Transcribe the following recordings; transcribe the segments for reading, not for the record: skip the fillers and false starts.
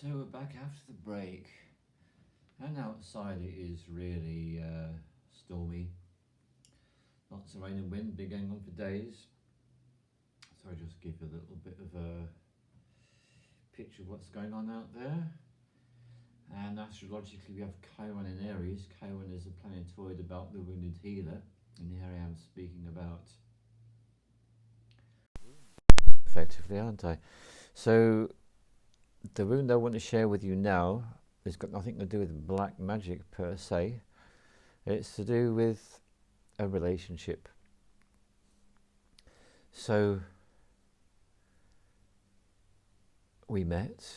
So we're back after the break, and outside it is really stormy. Lots of rain and wind been going on for days. So I just give you a little bit of a picture of what's going on out there. And astrologically we have Chiron in Aries. Chiron is a planetoid about the wounded healer, and here I am speaking about effectively, aren't I? So the wound I want to share with you now has got nothing to do with black magic per se. It's to do with a relationship. So we met,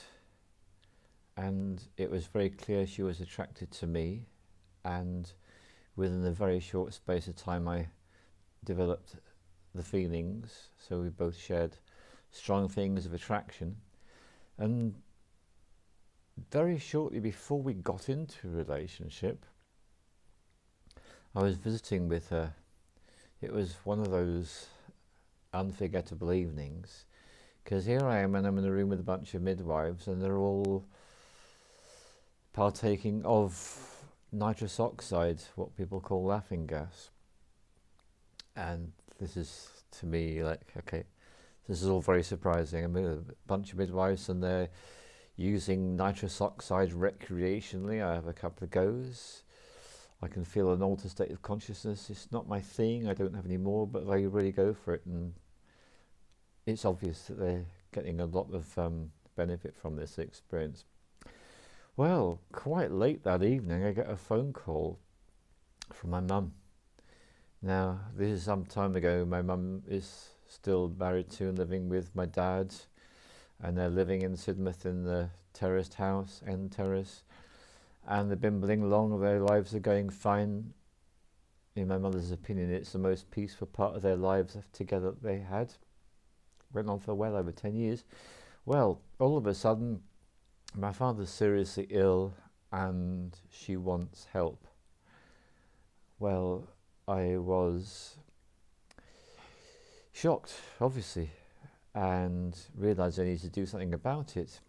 and it was very clear she was attracted to me, and within a very short space of time I developed the feelings, so we both shared strong feelings of attraction. And very shortly before we got into a relationship, I was visiting with her. It was one of those unforgettable evenings, because here I am and I'm in a room with a bunch of midwives, and they're all partaking of nitrous-oxide, what people call laughing gas. And this is, to me, like, okay, this is all very surprising. I'm with a bunch of midwives and they're using nitrous-oxide recreationally. I have a couple of goes. I can feel an altered state of consciousness. It's not my thing, I don't have any more, but they really go for it, and it's obvious that they're getting a lot of benefit from this experience. Well, quite late that evening I get a phone call from my mum. Now, this is some time ago. My mum is still married to and living with my dad, and they're living in Sidmouth in the terraced house, end terrace, and they've been bling along. Their lives are going fine. In my mother's opinion, it's the most peaceful part of their lives together that they had. Went on for well over 10 years. Well, all of a sudden, my father's seriously ill and she wants help. Well, I was shocked, obviously, and realised I needed to do something about it.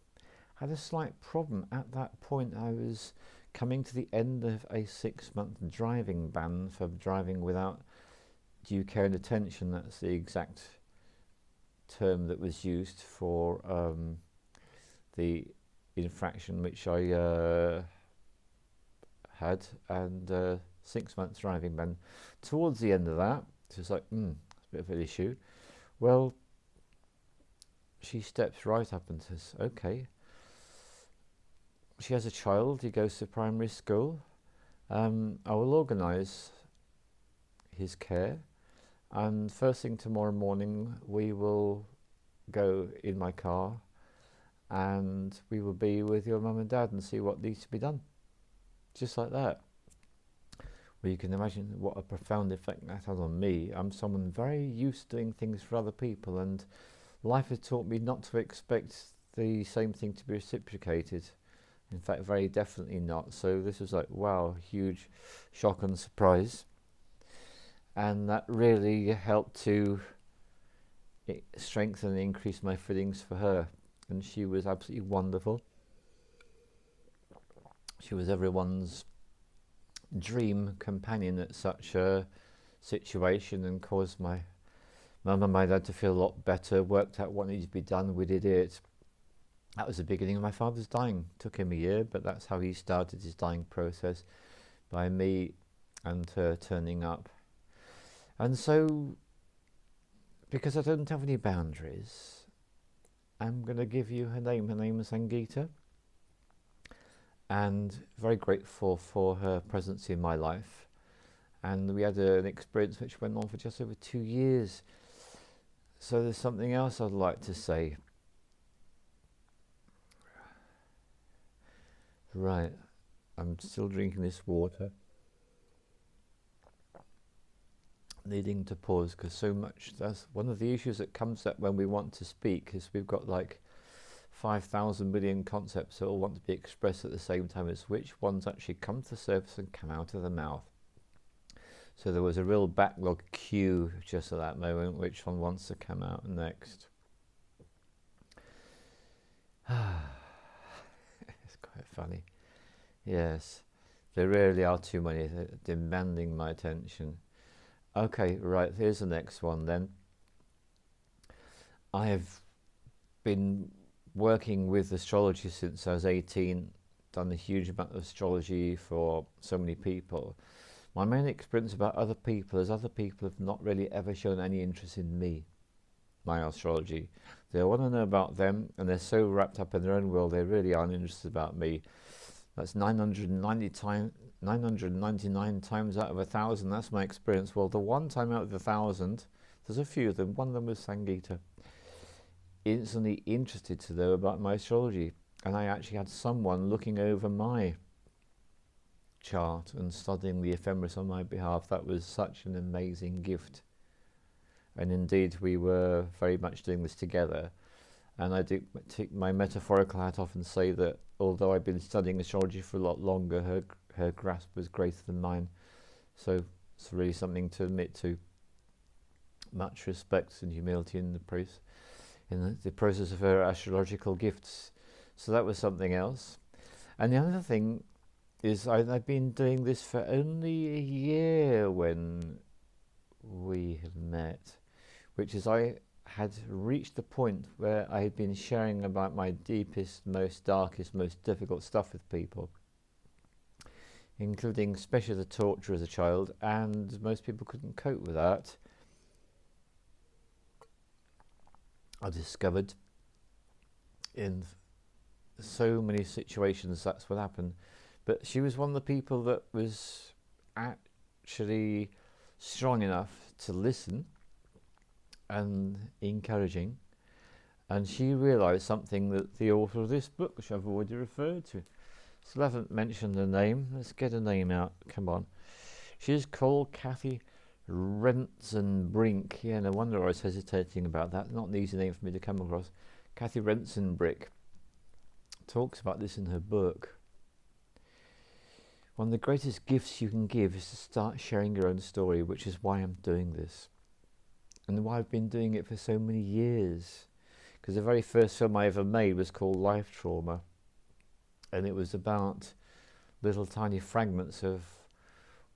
I had a slight problem at that point. I was coming to the end of a 6-month driving ban for driving without due care and attention. That's the exact term that was used for the infraction which I had, and 6 months driving ban. Towards the end of that, it was like, it's a bit of an issue. Well, she steps right up and says, okay, she has a child, he goes to primary school, I will organise his care, and first thing tomorrow morning we will go in my car and we will be with your mum and dad and see what needs to be done. Just like that. Well, you can imagine what a profound effect that had on me. I'm someone very used to doing things for other people, and life has taught me not to expect the same thing to be reciprocated. In fact, very definitely not. So this was like, wow, huge shock and surprise. And that really helped to strengthen and increase my feelings for her. And she was absolutely wonderful. She was everyone's dream companion at such a situation, and caused my mum and my dad to feel a lot better, worked out what needed to be done, we did it. That was the beginning of my father's dying. Took him a year, but that's how he started his dying process, by me and her turning up. And so, because I don't have any boundaries, I'm going to give you her name. Her name is Sangeeta, and very grateful for her presence in my life. And we had an experience which went on for just over 2 years. So there's something else I'd like to say. Right, I'm still drinking this water. Needing to pause, because so much, that's one of the issues that comes up when we want to speak, is we've got like 5,000 million concepts that all want to be expressed at the same time, as which ones actually come to the surface and come out of the mouth. So there was a real backlog queue just at that moment, which one wants to come out next. funny. Yes, there really are too many demanding my attention. Okay, right, here's the next one then. I have been working with astrology since I was 18, done a huge amount of astrology for so many people. My main experience about other people is other people have not really ever shown any interest in me, my astrology. They want to know about them, and they're so wrapped up in their own world, they really aren't interested about me. That's 999 times out of 1,000. That's my experience. Well, the one time out of 1,000, there's a few of them. One of them was Sangeeta. Instantly interested to know about my astrology, and I actually had someone looking over my chart and studying the ephemeris on my behalf. That was such an amazing gift, and indeed we were very much doing this together. And I do take my metaphorical hat off and say that although I've been studying astrology for a lot longer, her grasp was greater than mine. So it's really something to admit to. Much respect and humility in the process of her astrological gifts. So that was something else. And the other thing is I've been doing this for only a year when we have met, which is I had reached the point where I had been sharing about my deepest, most darkest, most difficult stuff with people, including especially the torture as a child, and most people couldn't cope with that. I discovered in so many situations that's what happened. But she was one of the people that was actually strong enough to listen and encouraging, and she realised something that the author of this book, which I've already referred to, still haven't mentioned the name. Let's get a name out. Come on. She's called Kathy Rensenbrink. Yeah, no wonder I was hesitating about that. Not an easy name for me to come across. Kathy Rensenbrink talks about this in her book. One of the greatest gifts you can give is to start sharing your own story, which is why I'm doing this, and why I've been doing it for so many years. Because the very first film I ever made was called Life Trauma, and it was about little tiny fragments of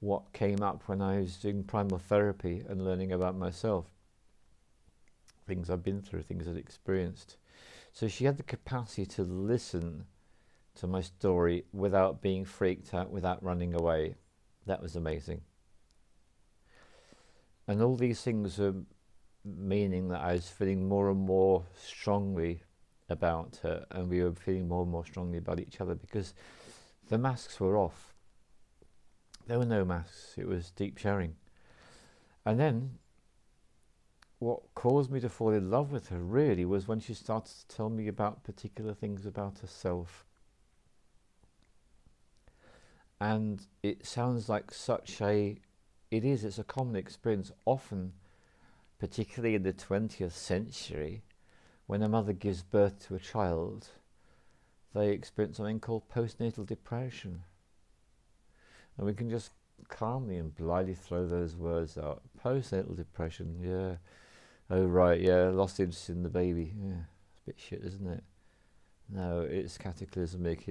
what came up when I was doing primal therapy and learning about myself, things I've been through, things I've experienced. So she had the capacity to listen to my story without being freaked out, without running away. That was amazing. And all these things are meaning that I was feeling more and more strongly about her, and we were feeling more and more strongly about each other, because the masks were off. There were no masks. It was deep sharing. And then what caused me to fall in love with her really was when she started to tell me about particular things about herself. And it sounds like it's a common experience often, particularly in the 20th century, when a mother gives birth to a child, they experience something called postnatal depression. And we can just calmly and blithely throw those words out. Postnatal depression, yeah. Oh right, yeah, lost interest in the baby. Yeah, it's a bit shit, isn't it? No, it's cataclysmic.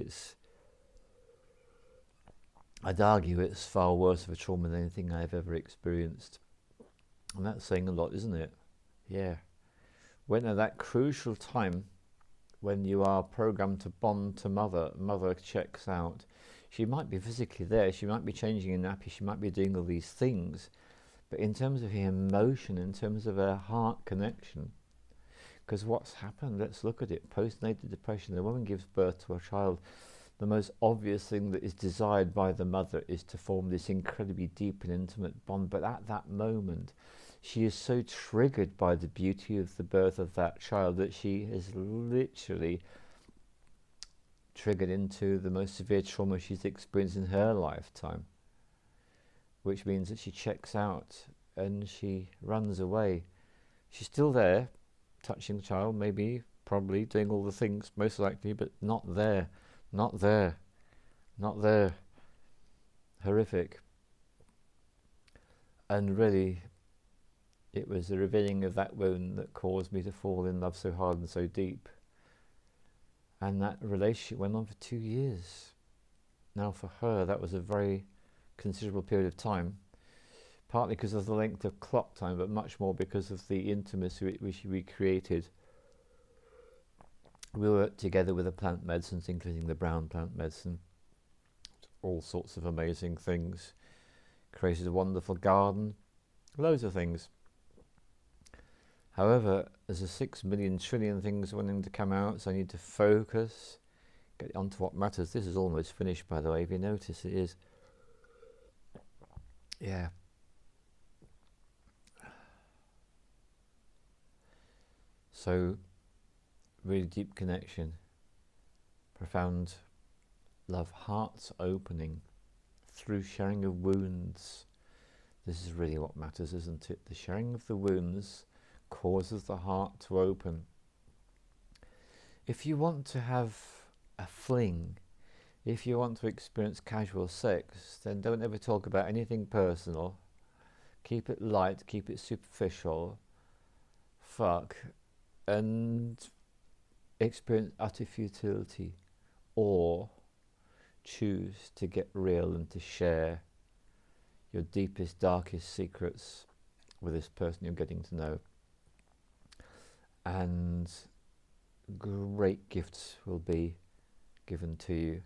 I'd argue it's far worse of a trauma than anything I've ever experienced. And that's saying a lot, isn't it? Yeah. When at that crucial time, when you are programmed to bond to mother checks out. She might be physically there, she might be changing a nappy, she might be doing all these things, but in terms of her emotion, in terms of her heart connection, because what's happened, let's look at it. Postnatal depression, the woman gives birth to a child. The most obvious thing that is desired by the mother is to form this incredibly deep and intimate bond, but at that moment she is so triggered by the beauty of the birth of that child that she is literally triggered into the most severe trauma she's experienced in her lifetime, which means that she checks out and she runs away. She's still there, touching the child, maybe, probably, doing all the things, most likely, but not there, not there, not there. Horrific. And really, it was the revealing of that wound that caused me to fall in love so hard and so deep. And that relationship went on for 2 years. Now for her, that was a very considerable period of time, partly because of the length of clock time, but much more because of the intimacy which we created. We worked together with the plant medicines, including the brown plant medicine, all sorts of amazing things, created a wonderful garden, loads of things. However, there's a 6 million trillion things wanting to come out, so I need to focus, get onto what matters. This is almost finished, by the way, if you notice it is. Yeah. So, really deep connection, profound love, hearts opening through sharing of wounds. This is really what matters, isn't it? The sharing of the wounds causes the heart to open. If you want to have a fling, if you want to experience casual sex, then don't ever talk about anything personal. Keep it light, keep it superficial. Fuck. And experience utter futility. Or choose to get real and to share your deepest, darkest secrets with this person you're getting to know. And great gifts will be given to you.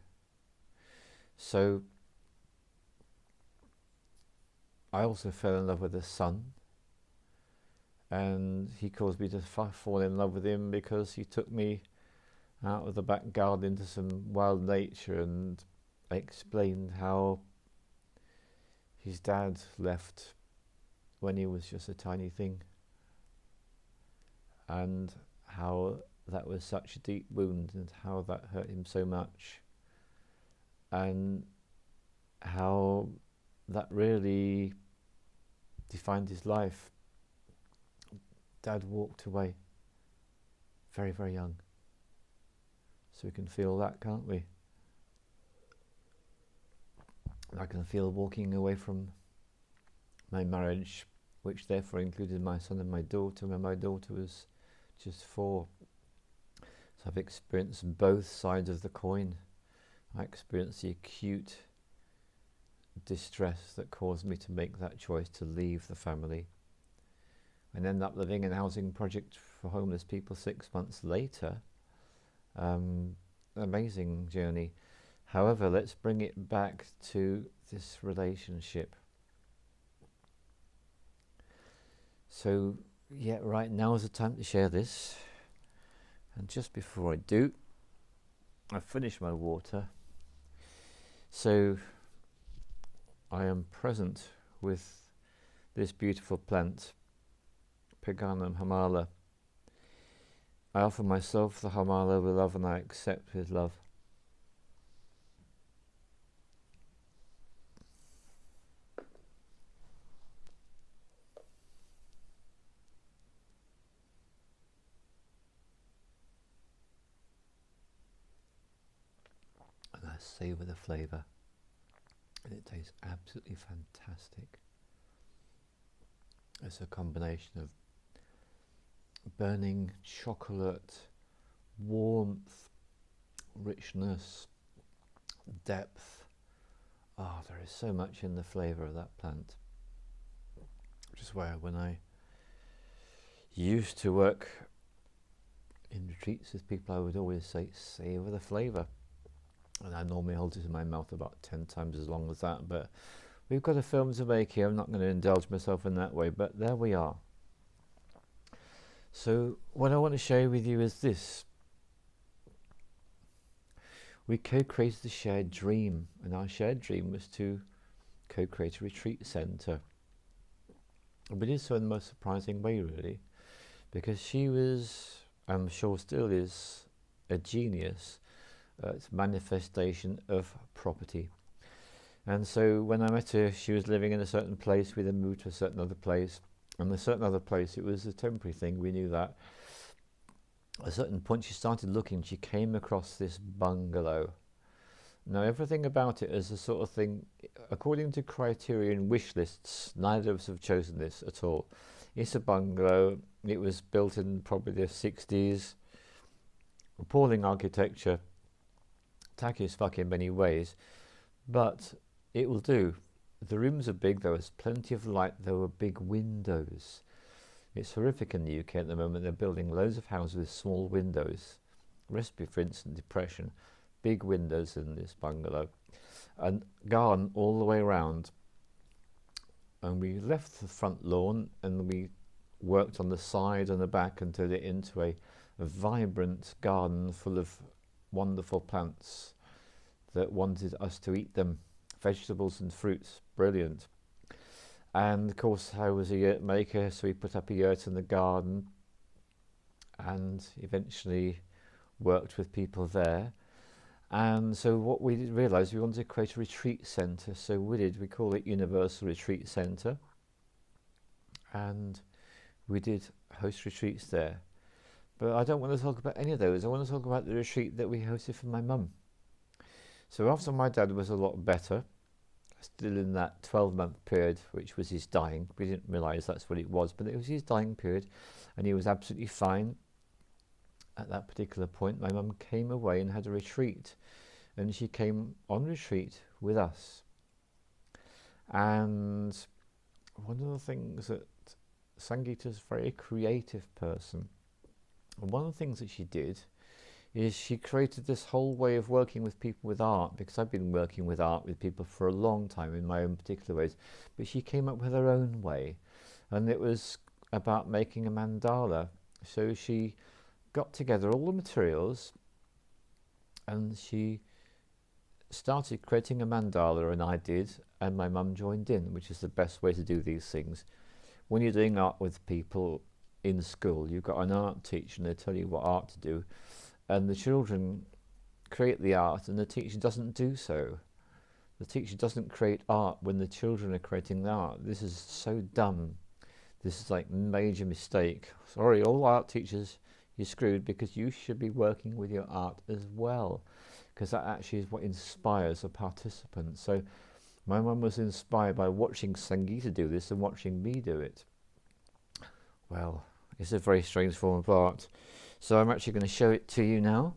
So I also fell in love with the sun, and he caused me to fall in love with him because he took me out of the back garden into some wild nature, and I explained how his dad left when he was just a tiny thing, and how that was such a deep wound, and how that hurt him so much, and how that really defined his life. Dad walked away very, very young. So we can feel that, can't we? And I can feel walking away from my marriage, which therefore included my son and my daughter, when my daughter was just 4. So I've experienced both sides of the coin. I experienced the acute distress that caused me to make that choice to leave the family, and end up living in a housing project for homeless people 6 months later. Amazing journey. However, let's bring it back to this relationship. So, yeah, right now is the time to share this. And just before I do, I finish my water. So, I am present with this beautiful plant, Peganum harmala. I offer myself the harmala with love, and I accept with love. And I savour the flavour, and it tastes absolutely fantastic. It's a combination of burning chocolate, warmth, richness, depth. There is so much in the flavour of that plant. Which is why when I used to work in retreats with people, I would always say, savour the flavour. And I normally hold it in my mouth about 10 times as long as that, but we've got a film to make here. I'm not going to indulge myself in that way, but there we are. So what I want to share with you is this. We co-created a shared dream, and our shared dream was to co-create a retreat centre. And we did so in the most surprising way, really, because she was, I'm sure still is, a genius at manifestation of property. And so when I met her, she was living in a certain place. We then moved to a certain other place. And a certain other place, it was a temporary thing, we knew that. At a certain point she started looking, she came across this bungalow. Now everything about it is a sort of thing, according to criterion wish lists, neither of us have chosen this at all. It's a bungalow, it was built in probably the 60s. appalling architecture, tacky as fuck in many ways, but it will do. The rooms are big, there was plenty of light, there were big windows. It's horrific in the UK at the moment. They're building loads of houses with small windows. Recipe for instant depression. Big windows in this bungalow. And garden all the way around. And we left the front lawn and we worked on the side and the back and turned it into a vibrant garden full of wonderful plants that wanted us to eat them. Vegetables and fruits. Brilliant. And of course I was a yurt maker, so we put up a yurt in the garden and eventually worked with people there. And so what we realised, we wanted to create a retreat centre. So we call it Universal Retreat Centre. And we did host retreats there. But I don't want to talk about any of those. I want to talk about the retreat that we hosted for my mum. So after my dad was a lot better, still in that 12-month period, which was his dying. We didn't realise that's what it was, but it was his dying period, and he was absolutely fine. At that particular point, my mum came away and had a retreat, and she came on retreat with us. And one of the things that Sangeeta's a very creative person, and one of the things that she did is she created this whole way of working with people with art, because I've been working with art with people for a long time in my own particular ways, but she came up with her own way, and it was about making a mandala. So she got together all the materials and she started creating a mandala, and I did, and my mum joined in, which is the best way to do these things. When you're doing art with people in school, you've got an art teacher and they tell you what art to do, and the children create the art and the teacher doesn't do so. The teacher doesn't create art when the children are creating the art. This is so dumb. This is like major mistake. Sorry, all art teachers, you're screwed, because you should be working with your art as well, because that actually is what inspires a participant. So my mum was inspired by watching Sangeeta do this and watching me do it. Well, it's a very strange form of art. So I'm actually going to show it to you now.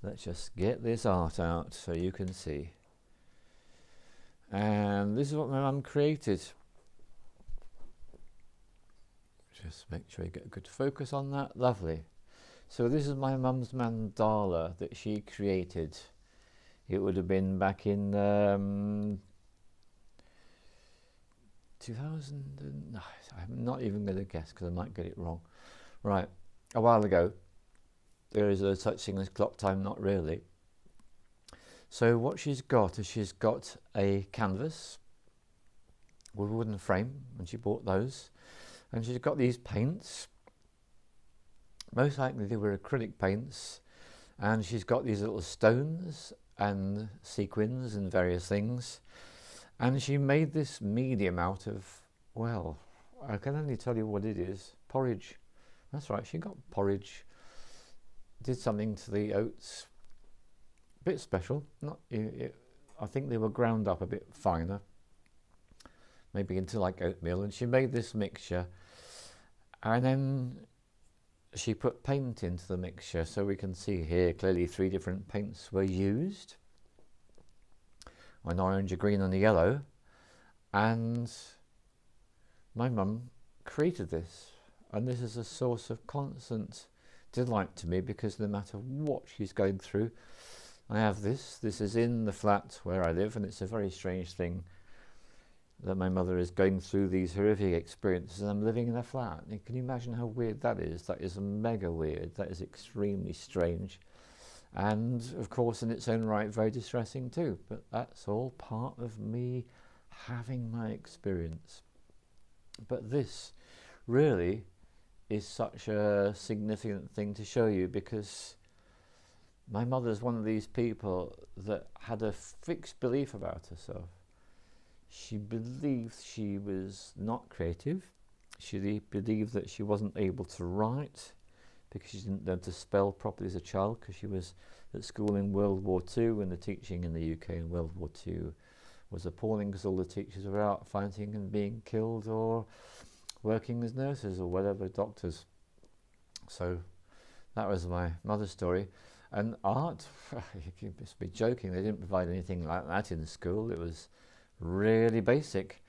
Let's just get this art out so you can see. And this is what my mum created. Just make sure you get a good focus on that. Lovely. So this is my mum's mandala that she created. It would have been back in 2000, no, I'm not even going to guess because I might get it wrong. Right, a while ago. There is no such thing as clock time, not really. So what she's got is she's got a canvas with a wooden frame, and she bought those. And she's got these paints. Most likely they were acrylic paints. And she's got these little stones and sequins and various things. And she made this medium out of, well, I can only tell you what it is. Porridge. That's right, she got porridge. Did something to the oats. Bit special. Not. I think they were ground up a bit finer. Maybe into like oatmeal. And she made this mixture. And then she put paint into the mixture. So we can see here clearly 3 different paints were used. An orange, a green and a yellow, and my mum created this, and this is a source of constant delight to me, because no matter what she's going through, I have this is in the flat where I live, and it's a very strange thing that my mother is going through these horrific experiences and I'm living in a flat. And can you imagine how weird that is? That is mega weird. That is extremely strange. And of course in its own right very distressing too, but that's all part of me having my experience. But this really is such a significant thing to show you, because my mother's one of these people that had a fixed belief about herself. She believed she was not creative. She believed that she wasn't able to write because she didn't learn to spell properly as a child, because she was at school in World War II, and the teaching in the UK in World War II was appalling, because all the teachers were out fighting and being killed or working as nurses or whatever, doctors. So that was my mother's story. And art, you must be joking, they didn't provide anything like that in school. It was really basic.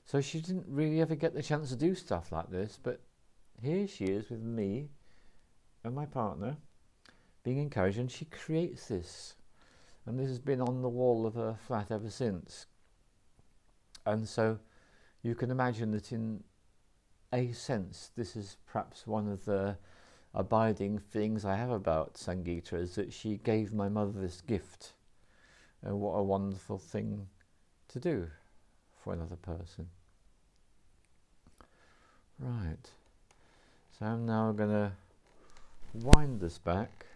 So she didn't really ever get the chance to do stuff like this, but here she is with me and my partner being encouraged, and she creates this. And this has been on the wall of her flat ever since. And so you can imagine that in a sense, this is perhaps one of the abiding things I have about Sangeeta, is that she gave my mother this gift. And what a wonderful thing to do for another person. Right. So I'm now going to wind this back.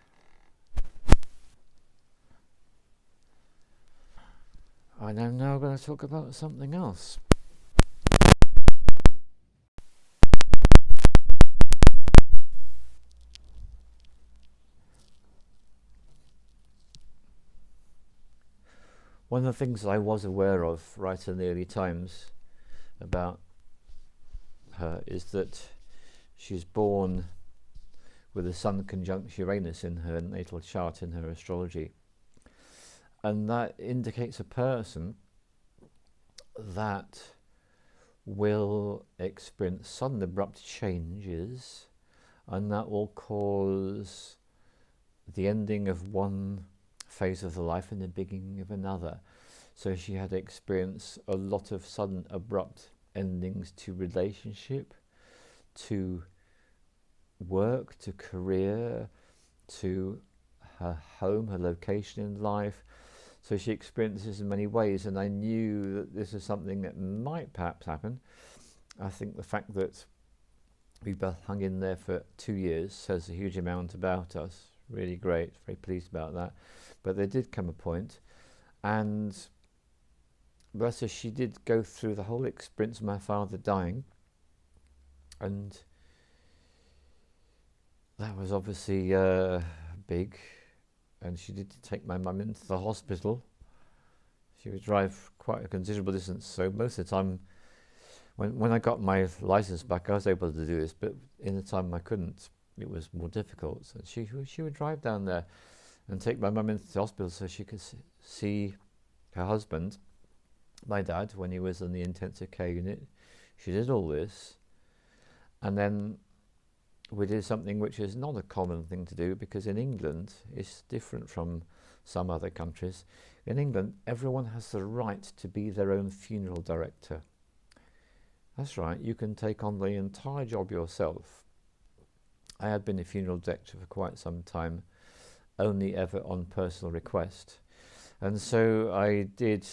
And I'm now going to talk about something else. One of the things that I was aware of right in the early times about her is that she's born with the Sun conjunct Uranus in her natal chart, in her astrology. And that indicates a person that will experience sudden abrupt changes, and that will cause the ending of one phase of the life and the beginning of another. So she had experienced a lot of sudden abrupt endings to relationship, to work, to career, to her home, her location in life. So she experienced this in many ways, and I knew that this is something that might perhaps happen. I think the fact that we both hung in there for 2 years says a huge amount about us. Really great, very pleased about that. But there did come a point, and bless her, she did go through the whole experience of my father dying, and that was obviously big. And she did take my mum into the hospital. She would drive quite a considerable distance, so most of the time, when I got my license back, I was able to do this, but in the time I couldn't. It was more difficult. So she would drive down there and take my mum into the hospital so she could see her husband, my dad, when he was in the intensive care unit. She did all this, and then we did something which is not a common thing to do, because in England it's different from some other countries. In England, everyone has the right to be their own funeral director. That's right, you can take on the entire job yourself. I had been a funeral director for quite some time, only ever on personal request. And so I did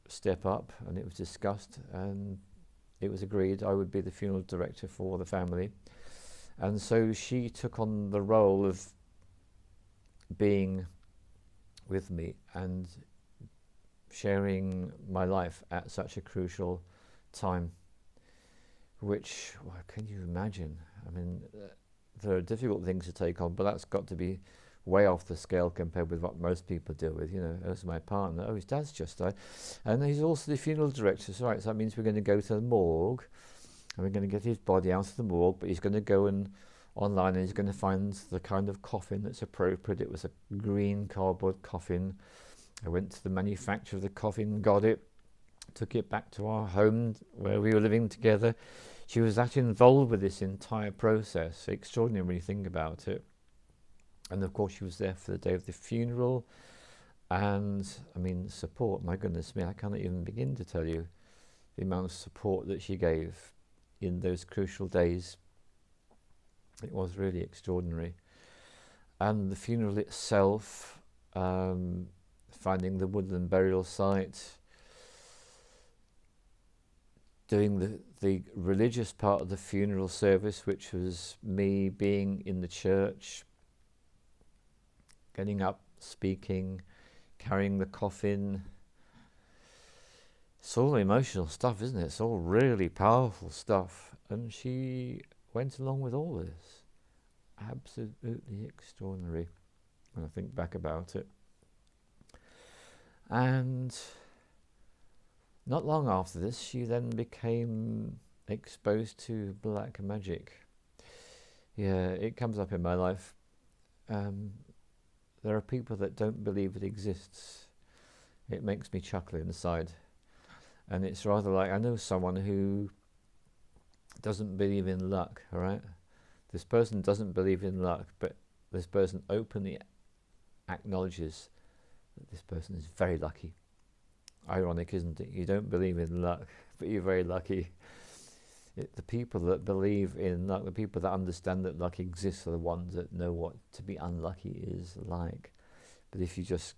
step up, and it was discussed, and it was agreed I would be the funeral director for the family. And so she took on the role of being with me and sharing my life at such a crucial time, which, well, can you imagine? I mean, there are difficult things to take on, but that's got to be way off the scale compared with what most people deal with. You know, as my partner, oh, his dad's just died, and he's also the funeral director. So, right, so that means we're going to go to the morgue, and we're going to get his body out of the morgue, but he's going to go online, and he's going to find the kind of coffin that's appropriate. It was a green cardboard coffin. I went to the manufacturer of the coffin, got it, took it back to our home where we were living together. She was that involved with this entire process. Extraordinary when you think about it. And of course she was there for the day of the funeral. And I mean, support, my goodness me, I cannot even begin to tell you the amount of support that she gave in those crucial days. It was really extraordinary. And the funeral itself, finding the woodland-burial site, doing the religious part of the funeral service, which was me being in the church, getting up, speaking, carrying the coffin. It's all emotional stuff, isn't it? It's all really powerful stuff. And she went along with all this. Absolutely extraordinary when I think back about it. And not long after this, she then became exposed to black magic. Yeah, it comes up in my life. There are people that don't believe it exists. It makes me chuckle inside. And it's rather like, I know someone who doesn't believe in luck, all right? This person doesn't believe in luck, but this person openly acknowledges that this person is very lucky. Ironic, isn't it? You don't believe in luck, but you're very lucky. The people that believe in luck, the people that understand that luck exists, are the ones that know what to be unlucky is like. But if you just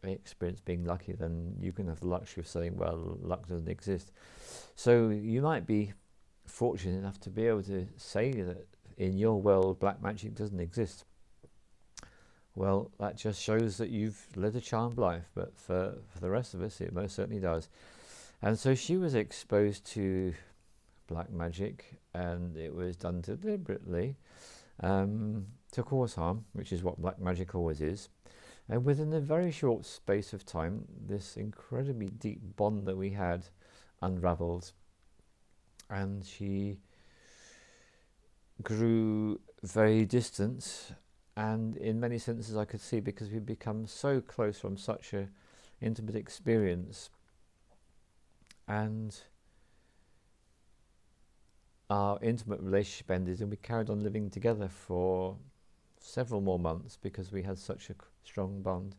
experience being lucky, then you can have the luxury of saying, well, luck doesn't exist. So you might be fortunate enough to be able to say that in your world black magic doesn't exist. Well, that just shows that you've led a charmed life, but for the rest of us it most certainly does. And so she was exposed to black magic, and it was done deliberately to cause harm, which is what black magic always is. And within a very short space of time, this incredibly deep bond that we had unravelled, and she grew very distant. And in many senses I could see, because we'd become so close from such a intimate experience, and our intimate relationship ended, and we carried on living together for several more months because we had such a strong bond.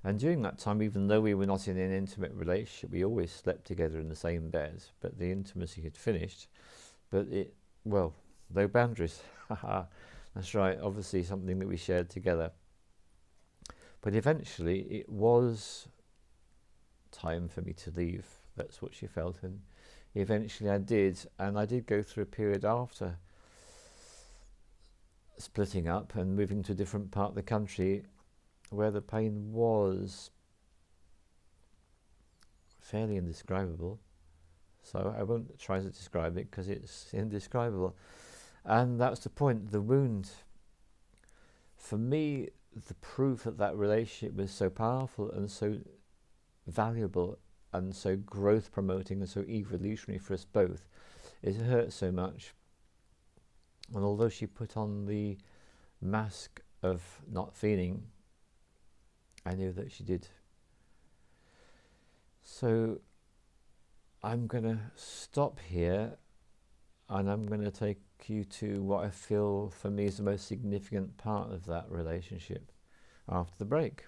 And during that time, even though we were not in an intimate relationship, we always slept together in the same bed, but the intimacy had finished. But well, no boundaries. That's right, obviously something that we shared together. But eventually it was time for me to leave. That's what she felt, and eventually I did. And I did go through a period after splitting up and moving to a different part of the country where the pain was fairly indescribable. So I won't try to describe it because it's indescribable. And that's the point, the wound. For me, the proof that that relationship was so powerful and so valuable and so growth promoting and so evolutionary for us both, it hurt so much. And although she put on the mask of not feeling, I knew that she did. So I'm going to stop here, and I'm going to take you to what I feel for me is the most significant part of that relationship after the break.